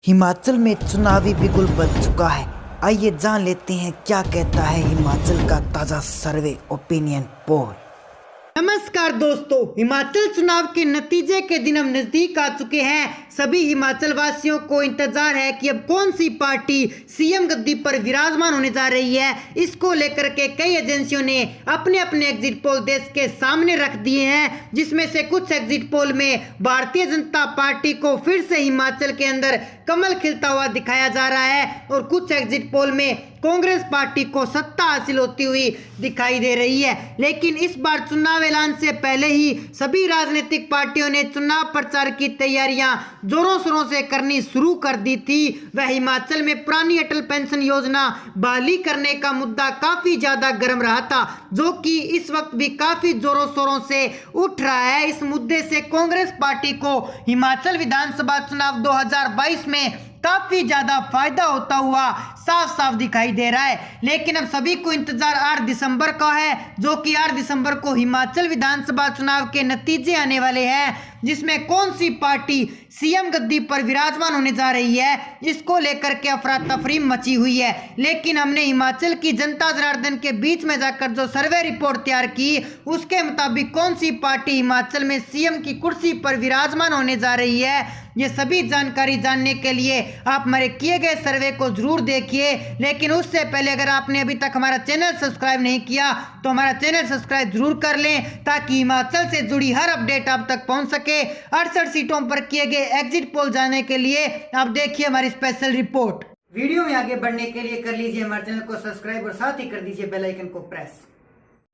हिमाचल में चुनावी बिगुल बज चुका है। आइए जान लेते हैं क्या कहता है हिमाचल का ताज़ा सर्वे ओपिनियन पोल। नमस्कार दोस्तों, हिमाचल चुनाव के नतीजे के दिन हम नजदीक आ चुके हैं। सभी हिमाचल वासियों को इंतजार है कि अब कौन सी पार्टी सीएम गद्दी पर विराजमान होने जा रही है। इसको लेकर के कई एजेंसियों ने अपने अपने एग्जिट पोल देश के सामने रख दिए हैं, जिसमें से कुछ एग्जिट पोल में भारतीय जनता पार्टी को फिर से हिमाचल के अंदर कमल खिलता हुआ दिखाया जा रहा है और कुछ एग्जिट पोल में कांग्रेस पार्टी को सत्ता हासिल होती हुई दिखाई दे रही है। लेकिन इस बार चुनाव ऐलान से पहले ही सभी राजनीतिक पार्टियों ने चुनाव प्रचार की तैयारियां जोरों शोरों से करनी शुरू कर दी थी। वह हिमाचल में पुरानी अटल पेंशन योजना बहाली करने का मुद्दा काफी ज्यादा गर्म रहा था, जो कि इस वक्त भी काफी जोरों शोरों से उठ रहा है। इस मुद्दे से कांग्रेस पार्टी को हिमाचल विधानसभा चुनाव 2022 में काफी ज्यादा फायदा होता हुआ साफ साफ दिखाई दे रहा है। लेकिन अब सभी को इंतजार 8 दिसंबर का है, जो कि 8 दिसंबर को हिमाचल विधानसभा चुनाव के नतीजे आने वाले हैं, जिसमें कौन सी पार्टी सीएम गद्दी पर विराजमान होने जा रही है, इसको लेकर के अफरा तफरी मची हुई है। लेकिन हमने हिमाचल की जनता जनार्दन के बीच में जाकर जो सर्वे रिपोर्ट तैयार की, उसके मुताबिक कौन सी पार्टी हिमाचल में सीएम की कुर्सी पर विराजमान होने जा रही है, ये सभी जानकारी जानने के लिए आप हमारे किए गए सर्वे को जरूर देखिए। लेकिन उससे पहले अगर आपने अभी तक हमारा चैनल सब्सक्राइब नहीं किया तो हमारा चैनल सब्सक्राइब जरूर कर लें, ताकि हिमाचल से जुड़ी हर अपडेट आप तक पहुंच सके। 68 सीटों पर किए गए एग्जिट पोल जानने के लिए आप देखिए हमारी स्पेशल रिपोर्ट। वीडियो में आगे बढ़ने के लिए कर लीजिए हमारे चैनल को सब्सक्राइब और साथ ही कर दीजिए बेल आइकन को प्रेस।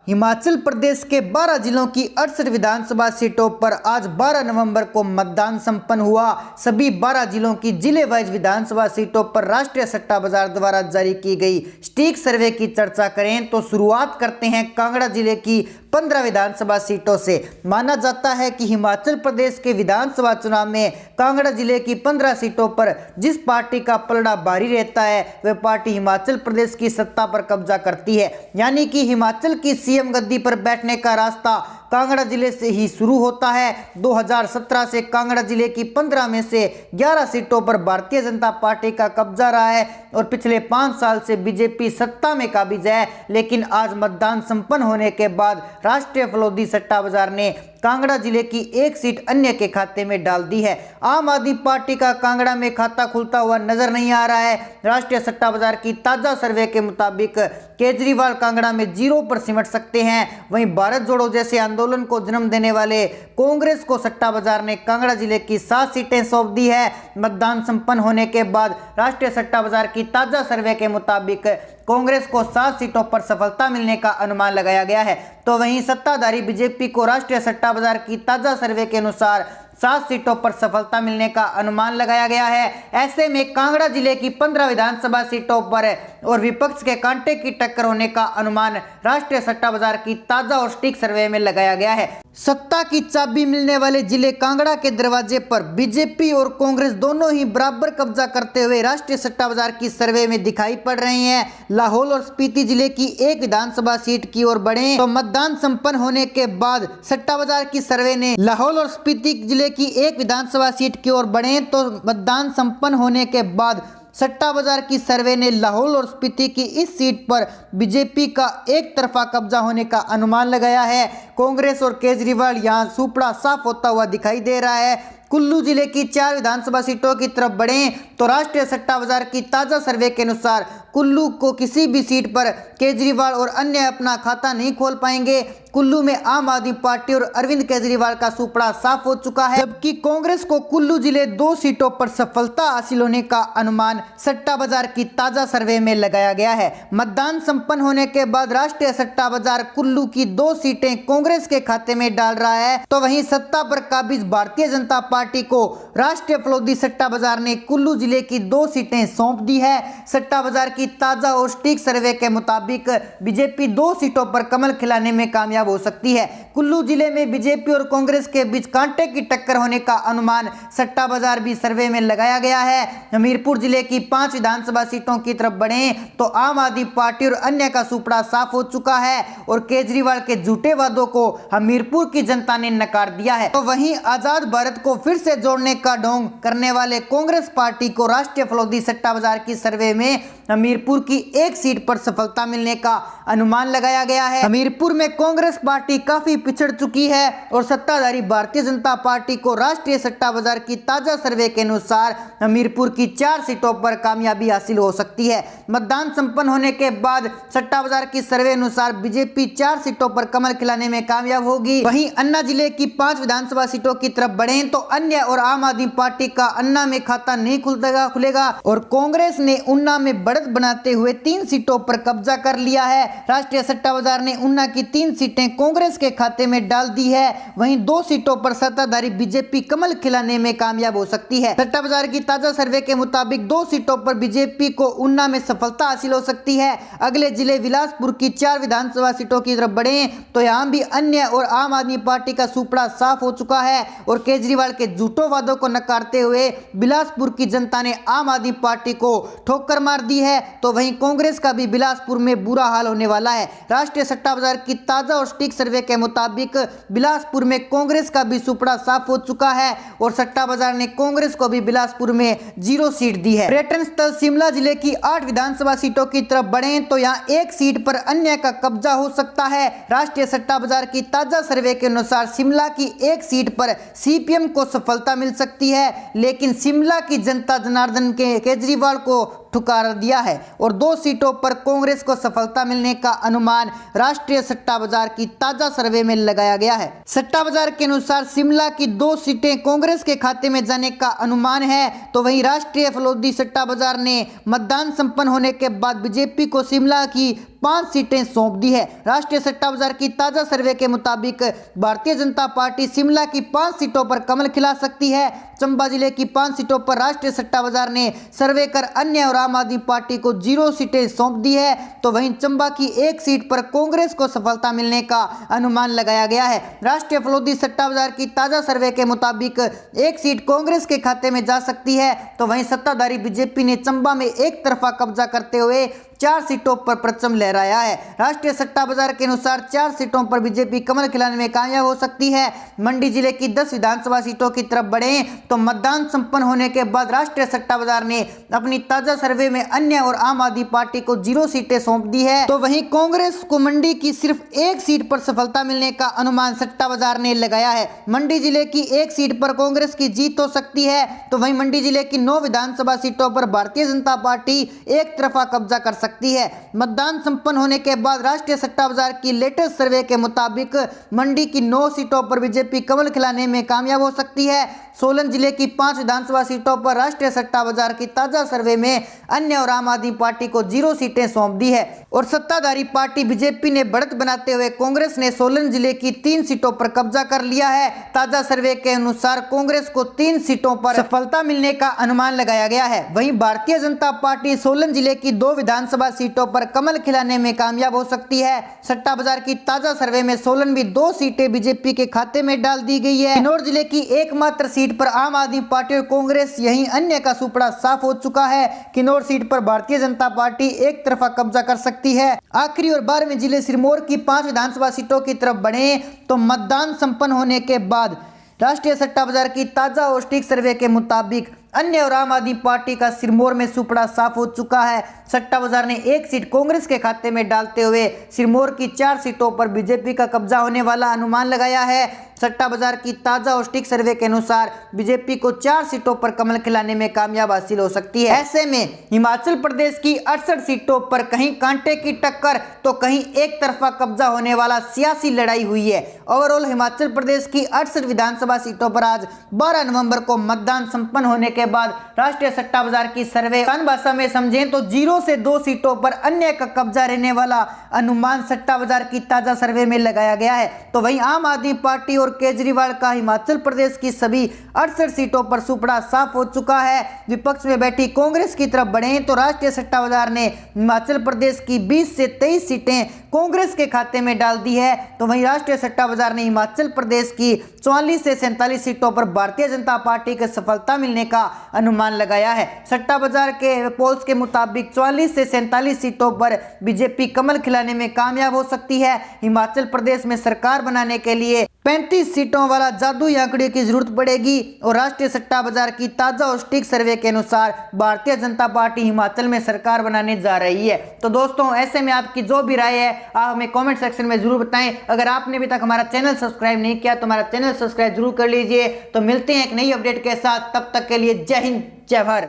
हिमाचल प्रदेश के 12 जिलों की 68 विधानसभा सीटों पर आज 12 नवंबर को मतदान संपन्न हुआ। सभी 12 जिलों की जिले वाइज विधानसभा सीटों पर राष्ट्रीय सट्टा बाजार द्वारा जारी की गई स्टिक सर्वे की चर्चा करें तो शुरुआत करते हैं कांगड़ा जिले की 15 विधानसभा सीटों से। माना जाता है कि हिमाचल प्रदेश के विधानसभा चुनाव में कांगड़ा जिले की 15 सीटों पर जिस पार्टी का पलड़ा भारी रहता है, वह पार्टी हिमाचल प्रदेश की सत्ता पर कब्जा करती है। यानी कि हिमाचल की सीएम गद्दी पर बैठने का रास्ता कांगड़ा जिले से ही शुरू होता है। 2017 से कांगड़ा जिले की 15 में से 11 सीटों पर भारतीय जनता पार्टी का कब्जा रहा है और पिछले 5 साल से बीजेपी सत्ता में काबिज है। लेकिन आज मतदान संपन्न होने के बाद राष्ट्रीय फलोदी सट्टा बाजार ने कांगड़ा जिले की एक सीट अन्य के खाते में डाल दी है। आम आदमी पार्टी का कांगड़ा में खाता खुलता हुआ नजर नहीं आ रहा है। राष्ट्रीय सट्टा बाजार की ताजा सर्वे के मुताबिक केजरीवाल कांगड़ा में 0 पर सिमट सकते हैं। वहीं भारत जोड़ो जैसे आंदोलन को जन्म देने वाले कांग्रेस को सट्टा बाजार ने कांगड़ा जिले की 7 सीटें सौंप दी है। मतदान संपन्न होने के बाद राष्ट्रीय सट्टा बाजार की ताजा सर्वे के मुताबिक कांग्रेस को 7 सीटों पर सफलता मिलने का अनुमान लगाया गया है। तो वहीं सत्ताधारी बीजेपी को राष्ट्रीय सट्टा बाजार की ताजा सर्वे के अनुसार 7 सीटों पर सफलता मिलने का अनुमान लगाया गया है। ऐसे में कांगड़ा जिले की 15 विधानसभा सीटों पर और विपक्ष के कांटे की टक्कर होने का अनुमान राष्ट्रीय सट्टा बाजार की ताजा और स्टिक सर्वे में लगाया गया है। सत्ता की चाबी मिलने वाले जिले कांगड़ा के दरवाजे पर बीजेपी और कांग्रेस दोनों ही बराबर कब्जा करते हुए राष्ट्रीय सट्टा बाजार की सर्वे में दिखाई पड़ रही हैं। लाहौल और स्पीति जिले की एक विधानसभा सीट की ओर बढ़े तो मतदान संपन्न होने के बाद सट्टा बाजार की सर्वे ने लाहौल और स्पीति जिले की एक विधानसभा सीट की ओर बढ़े तो मतदान संपन्न होने के बाद सट्टा बाजार की सर्वे ने लाहौल और स्पीति की इस सीट पर बीजेपी का एक तरफा कब्जा होने का अनुमान लगाया है। कांग्रेस और केजरीवाल यहां सुपड़ा साफ होता हुआ दिखाई दे रहा है। कुल्लू जिले की 4 विधानसभा सीटों की तरफ बढ़ें तो राष्ट्रीय सट्टा बाजार की ताजा सर्वे के अनुसार कुल्लू को किसी भी सीट पर केजरीवाल और अन्य अपना खाता नहीं खोल पाएंगे। कुल्लू में आम आदमी पार्टी और अरविंद केजरीवाल का सुपड़ा साफ हो चुका है, जबकि कांग्रेस को कुल्लू जिले 2 सीटों पर सफलता हासिल होने का अनुमान सट्टा बाजार की ताजा सर्वे में लगाया गया है। मतदान संपन्न होने के बाद राष्ट्रीय सट्टा बाजार कुल्लू की 2 सीटें कांग्रेस के खाते में डाल रहा है, तो वहीं सत्ता पर काबिज भारतीय जनता पार्टी को राष्ट्रीय फलोदी सट्टा बाजार ने कुल्लू जिले की 2 सीटें सौंप दी है। सट्टा बाजार की ताजा और स्टिक सर्वे के मुताबिक बीजेपी 2 सीटों पर कमल खिलाने में कामयाब हो सकती है। कुल्लू जिले में बीजेपी और कांग्रेस के बीच कांटे की टक्कर होने का अनुमान सट्टा बाजार भी सर्वे में लगाया गया है। हमीरपुर जिले की 5 विधानसभा सीटों की तरफ बढ़ें तो आम आदमी पार्टी और अन्य का सुपड़ा साफ हो चुका है और केजरीवाल के झूठे वादों को हमीरपुर की जनता ने नकार दिया है। तो वहीं आजाद भारत को फिर फिर से जोड़ने का ढोंग करने वाले कांग्रेस पार्टी को राष्ट्रीय फलोदी सट्टा बाजार की सर्वे में हमीरपुर की एक सीट पर सफलता मिलने का अनुमान लगाया गया है। हमीरपुर में कांग्रेस पार्टी काफी पिछड़ चुकी है और सत्ताधारी भारतीय जनता पार्टी को राष्ट्रीय सट्टा बाजार की ताजा सर्वे के अनुसार हमीरपुर की 4 सीटों पर कामयाबी हासिल हो सकती है। मतदान संपन्न होने के बाद सट्टा बाजार की सर्वे अनुसार बीजेपी 4 सीटों पर कमल खिलाने में कामयाब होगी। वहीं अन्ना जिले की 5 विधानसभा सीटों की तरफ बढ़े तो अन्य और आम आदमी पार्टी का अन्ना में खाता नहीं खुलेगा और कांग्रेस ने उन्ना में बढ़त बनाते हुए 3 सीटों पर कब्जा कर लिया है। राष्ट्रीय सट्टा बाजार ने उन्ना की 3 सीटें कांग्रेस के खाते में डाल दी है। वहीं 2 सीटों पर सत्ताधारी बीजेपी कमल खिलाने में कामयाब हो सकती है। सट्टा बाजार की ताजा सर्वे के मुताबिक 2 सीटों पर बीजेपी को उन्ना में सफलता हासिल हो सकती है। अगले जिले बिलासपुर की 4 विधानसभा सीटों की तरफ बढ़े तो यहाँ भी अन्य और आम आदमी पार्टी का सुपड़ा साफ हो चुका है और केजरीवाल के झूठों वादों को नकारते हुए बिलासपुर की जनता ने आम आदमी पार्टी को ठोकर मार दी है। तो वहीं कांग्रेस का भी बिलासपुर में बुरा हाल होने वाला है। राष्ट्रीय सट्टा बाजार की ताजा और सटीक सर्वे के मुताबिक बिलासपुर में कांग्रेस का भी सुपड़ा साफ हो चुका है और सट्टा बाजार ने कांग्रेस को भी बिलासपुर में 0 सीट दी है। पर्यटन स्थल शिमला जिले की 8 विधानसभा सीटों की तरफ बढ़े तो यहाँ 1 सीट पर अन्य का कब्जा हो सकता है। राष्ट्रीय सट्टा बाजार की ताजा सर्वे के अनुसार शिमला की 1 सीट पर सीपीएम को सफलता मिल सकती है, लेकिन शिमला की जनता जनार्दन के केजरीवाल को ठुकार दिया है और 2 सीटों पर कांग्रेस को सफलता मिलने का अनुमान राष्ट्रीय सट्टा बाजार की ताजा सर्वे में लगाया गया है। सट्टा बाजार के अनुसार शिमला की 2 सीटें कांग्रेस के खाते में जाने का अनुमान है। तो वहीं राष्ट्रीय फलोदी सट्टा बाजार ने मतदान संपन्न होने के बाद बीजेपी को शिमला की 5 सीटें सौंप दी है। राष्ट्रीय सट्टा बाजार की ताजा सर्वे के मुताबिक भारतीय जनता पार्टी शिमला की 5 सीटों पर कमल खिला सकती है। चंबा जिले की 5 सीटों पर राष्ट्रीय सट्टा बाजार ने सर्वे कर अन्य और आम आदमी पार्टी को 0 सीटें सौंप दी है। तो वहीं चंबा की 1 सीट पर कांग्रेस को सफलता मिलने का अनुमान लगाया गया है। राष्ट्रीय फलोदी सट्टा बाजार की ताजा सर्वे के मुताबिक 1 सीट कांग्रेस के खाते में जा सकती है। तो वहीं सत्ताधारी बीजेपी ने चंबा में एक तरफा कब्जा करते हुए 4 सीटों पर परचम लहराया है। राष्ट्रीय सट्टा बाजार के अनुसार 4 सीटों पर बीजेपी कमल खिलाने में कामयाब हो सकती है। मंडी जिले की 10 विधानसभा सीटों की तरफ बढ़े तो मतदान संपन्न होने के बाद राष्ट्रीय सट्टा बाजार ने अपनी ताजा सर्वे में अन्य और आम आदमी पार्टी को 0 सीटें सौंप दी है। तो वहीं कांग्रेस को मंडी की सिर्फ 1 सीट पर सफलता मिलने का अनुमान सट्टा बाजार ने लगाया है। मंडी जिले की 1 सीट पर कांग्रेस की जीत हो सकती है। तो वहीं मंडी जिले की 9 विधानसभा सीटों पर भारतीय जनता पार्टी एक तरफा कब्जा कर सकती है। मतदान संपन्न होने के बाद राष्ट्रीय सट्टा बाजार की लेटेस्ट सर्वे के मुताबिक मंडी की 9 सीटों पर बीजेपी कमल खिलाने में कामयाब हो सकती है। सोलन जिले की 5 विधानसभा सीटों पर राष्ट्रीय सट्टा बाजार की ताजा सर्वे में अन्य और आम आदमी पार्टी को 0 सीटें सौंप दी है और सत्ताधारी पार्टी बीजेपी ने बढ़त बनाते हुए कांग्रेस ने सोलन जिले की 3 सीटों पर कब्जा कर लिया है। ताजा सर्वे के अनुसार कांग्रेस को 3 सीटों पर सफलता मिलने का अनुमान लगाया गया है। वहीं भारतीय जनता पार्टी सोलन जिले की 2 विधानसभा सीटों पर कमल खिलाने में कामयाब हो सकती है। सट्टा बाजार की ताजा सर्वे में सोलन भी 2 सीटें बीजेपी के खाते में डाल दी गई है। किन्नौर जिले की एकमात्र सीट पर आम आदमी पार्टी और कांग्रेस यही अन्य का सुपड़ा साफ हो चुका है। किन्नौर सीट पर भारतीय जनता पार्टी एक तरफा कब्जा कर सकती है। आखिरी और 12वें जिले सिरमौर की 5 विधानसभा सीटों की तरफ बढ़े तो मतदान संपन्न होने के बाद राष्ट्रीय सट्टा बाजार की ताजा और सटीक सर्वे के मुताबिक अन्य और आम आदमी पार्टी का सिरमौर में सुपड़ा साफ हो चुका है। सट्टा बाजार ने 1 सीट कांग्रेस के खाते में डालते हुए सिरमौर की 4 सीटों पर बीजेपी का कब्जा होने वाला अनुमान लगाया है। सट्टा बाजार की ताजा और सटीक सर्वे के अनुसार बीजेपी को 4 सीटों पर कमल खिलाने में कामयाब हासिल हो सकती है। ऐसे में हिमाचल प्रदेश की 68 सीटों पर कहीं कांटे की टक्कर तो कहीं एक तरफा कब्जा होने वाला सियासी लड़ाई हुई है। ओवरऑल हिमाचल प्रदेश की 68 विधानसभा सीटों पर आज 12 नवंबर को मतदान संपन्न होने के बाद राष्ट्रीय सट्टा बाजार की सर्वे आसान भाषा में समझें तो 0 से 2 सीटों पर अन्य का कब्जा रहने वाला अनुमान सट्टा बाजार की ताजा सर्वे में लगाया गया है। तो वहीं आम आदमी पार्टी और केजरीवाल का हिमाचल प्रदेश की सभी 68 सीटों पर सुपड़ा साफ हो चुका है। विपक्ष में बैठी कांग्रेस की तरफ बढ़े तो राष्ट्रीय सट्टा बाजार ने हिमाचल प्रदेश की 20 से 23 सीटें कांग्रेस के खाते में डाल दी है। तो वहीं राष्ट्रीय सट्टा बाजार ने हिमाचल प्रदेश की 44 से 47 सीटों पर भारतीय जनता पार्टी को सफलता मिलने का अनुमान लगाया है। सट्टा बाजार के पोल्स के मुताबिक 44 से 47 सीटों पर बीजेपी कमल खिलाने में कामयाब हो सकती है। हिमाचल प्रदेश में सरकार बनाने के लिए 35 सीटों वाला जादुई आंकड़े की जरूरत पड़ेगी। और राष्ट्रीय सट्टा बाजार की ताजा और सटीक सर्वे के अनुसार भारतीय जनता पार्टी हिमाचल में सरकार बनाने जा रही है। तो दोस्तों ऐसे में आपकी जो भी राय है आप हमें कमेंट सेक्शन में जरूर बताएं। अगर आपने अभी तक हमारा चैनल सब्सक्राइब नहीं किया तो हमारा चैनल सब्सक्राइब जरूर कर लीजिए। तो मिलते हैं एक नई अपडेट के साथ, तब तक के लिए जय हिंद जय भारत।